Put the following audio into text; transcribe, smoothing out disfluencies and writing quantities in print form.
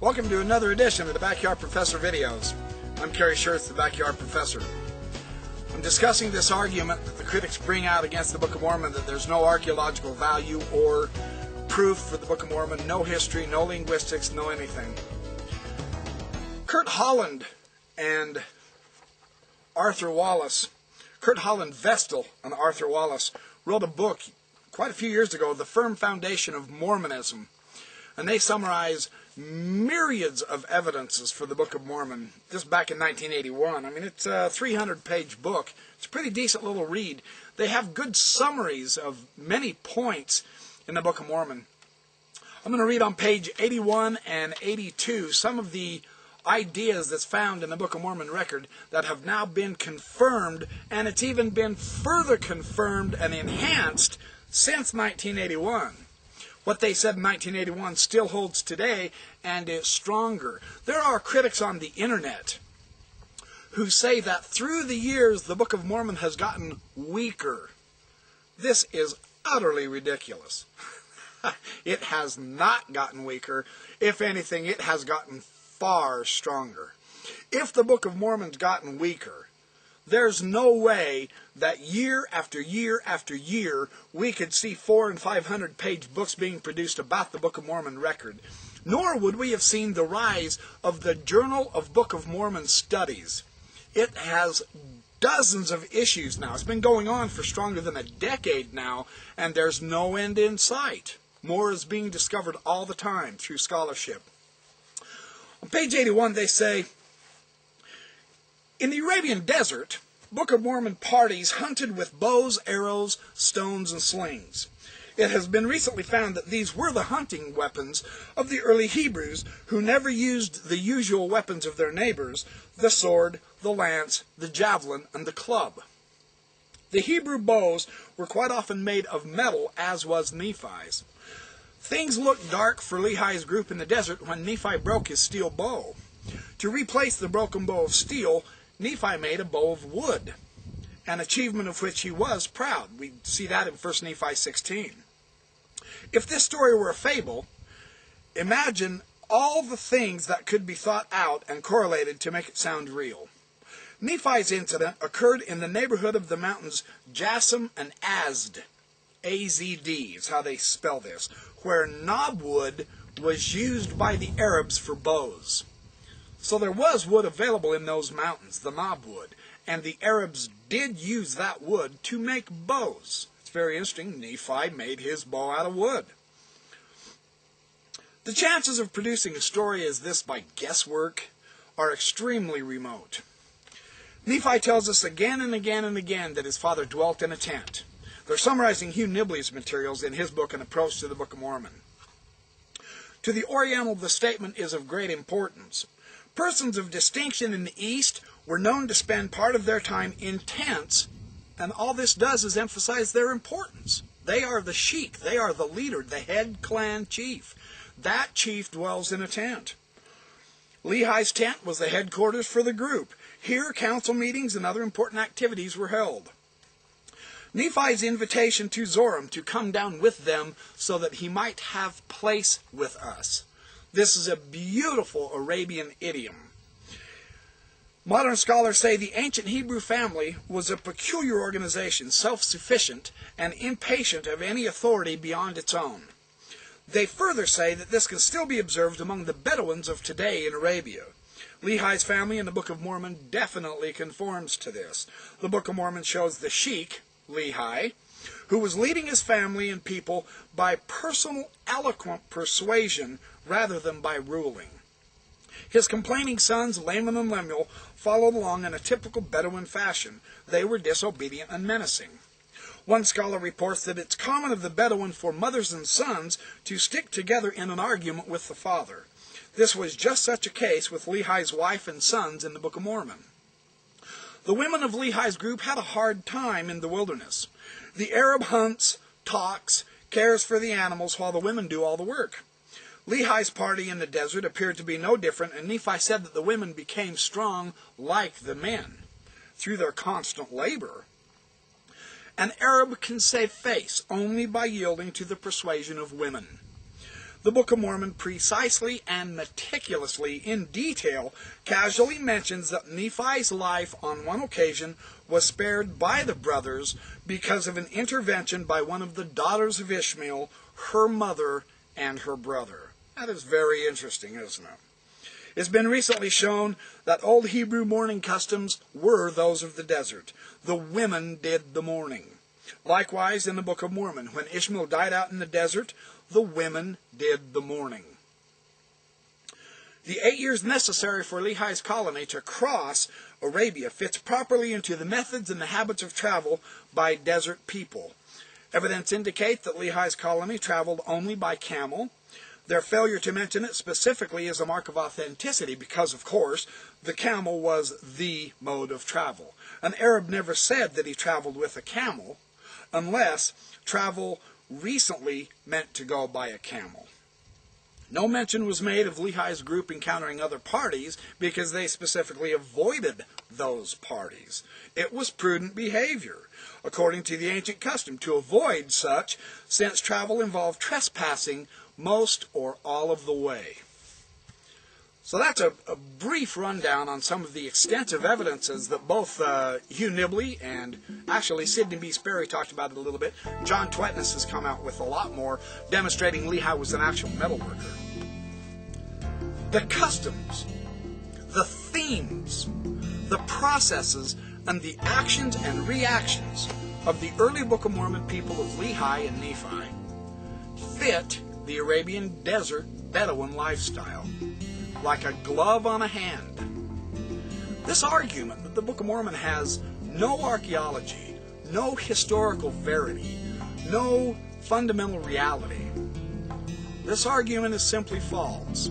Welcome to another edition of the Backyard Professor videos. I'm Kerry Schertz, the Backyard Professor. I'm discussing this argument that the critics bring out against the Book of Mormon that there's no archaeological value or proof for the Book of Mormon, no history, no linguistics, no anything. Kurt Holland Vestal and Arthur Wallace wrote a book quite a few years ago, The Firm Foundation of Mormonism, and they summarize myriads of evidences for the Book of Mormon just back in 1981. I mean, it's a 300-page book. It's a pretty decent little read. They have good summaries of many points in the Book of Mormon. I'm going to read on page 81 and 82 some of the ideas that's found in the Book of Mormon record that have now been confirmed, and it's even been further confirmed and enhanced since 1981. What they said in 1981 still holds today and is stronger. There are critics on the internet who say that through the years the Book of Mormon has gotten weaker. This is utterly ridiculous. It has not gotten weaker. If anything, it has gotten far stronger. If the Book of Mormon's gotten weaker, there's no way that year after year after year we could see 400- and 500-page books being produced about the Book of Mormon record. Nor would we have seen the rise of the Journal of Book of Mormon Studies. It has dozens of issues now. It's been going on for stronger than a decade now, and there's no end in sight. More is being discovered all the time through scholarship. On page 81 they say, in the Arabian desert, Book of Mormon parties hunted with bows, arrows, stones, and slings. It has been recently found that these were the hunting weapons of the early Hebrews, who never used the usual weapons of their neighbors, the sword, the lance, the javelin, and the club. The Hebrew bows were quite often made of metal, as was Nephi's. Things looked dark for Lehi's group in the desert when Nephi broke his steel bow. To replace the broken bow of steel, Nephi made a bow of wood, an achievement of which he was proud. We see that in 1 Nephi 16. If this story were a fable, imagine all the things that could be thought out and correlated to make it sound real. Nephi's incident occurred in the neighborhood of the mountains Jassim and Azd, A-Z-D is how they spell this, where knobwood was used by the Arabs for bows. So there was wood available in those mountains, the knobwood, and the Arabs did use that wood to make bows. It's very interesting. Nephi made his bow out of wood. The chances of producing a story as this by guesswork are extremely remote. Nephi tells us again and again and again that his father dwelt in a tent. They're summarizing Hugh Nibley's materials in his book, An Approach to the Book of Mormon. To the Oriental, the statement is of great importance. Persons of distinction in the East were known to spend part of their time in tents, and all this does is emphasize their importance. They are the sheik, they are the leader, the head clan chief. That chief dwells in a tent. Lehi's tent was the headquarters for the group. Here, council meetings and other important activities were held. Nephi's invitation to Zoram to come down with them so that he might have place with us. This is a beautiful Arabian idiom. Modern scholars say the ancient Hebrew family was a peculiar organization, self-sufficient and impatient of any authority beyond its own. They further say that this can still be observed among the Bedouins of today in Arabia. Lehi's family in the Book of Mormon definitely conforms to this. The Book of Mormon shows the sheik, Lehi, who was leading his family and people by personal eloquent persuasion rather than by ruling. His complaining sons, Laman and Lemuel, followed along in a typical Bedouin fashion. They were disobedient and menacing. One scholar reports that it's common of the Bedouin for mothers and sons to stick together in an argument with the father. This was just such a case with Lehi's wife and sons in the Book of Mormon. The women of Lehi's group had a hard time in the wilderness. The Arab hunts, talks, cares for the animals while the women do all the work. Lehi's party in the desert appeared to be no different, and Nephi said that the women became strong like the men through their constant labor. An Arab can save face only by yielding to the persuasion of women. the Book of Mormon precisely and meticulously in detail casually mentions that Nephi's life on one occasion was spared by the brothers because of an intervention by one of the daughters of Ishmael, her mother, and her brother. That is very interesting, isn't it? It's been recently shown that old Hebrew mourning customs were those of the desert. The women did the mourning. Likewise, in the Book of Mormon, when Ishmael died out in the desert, the women did the mourning. The 8 years necessary for Lehi's colony to cross Arabia fits properly into the methods and the habits of travel by desert people. Evidence indicates that Lehi's colony traveled only by camel. Their failure to mention it specifically is a mark of authenticity because, of course, the camel was the mode of travel. An Arab never said that he traveled with a camel unless travel recently meant to go by a camel. No mention was made of Lehi's group encountering other parties because they specifically avoided those parties. It was prudent behavior, according to the ancient custom, to avoid such, since travel involved trespassing most or all of the way. So that's a brief rundown on some of the extensive evidences that both Hugh Nibley and actually Sidney B. Sperry talked about it a little bit. John Twetness has come out with a lot more demonstrating Lehi was an actual metalworker. The customs, the themes, the processes, and the actions and reactions of the early Book of Mormon people of Lehi and Nephi fit the Arabian desert Bedouin lifestyle like a glove on a hand. This argument that the Book of Mormon has no archaeology, no historical verity, no fundamental reality, this argument is simply false.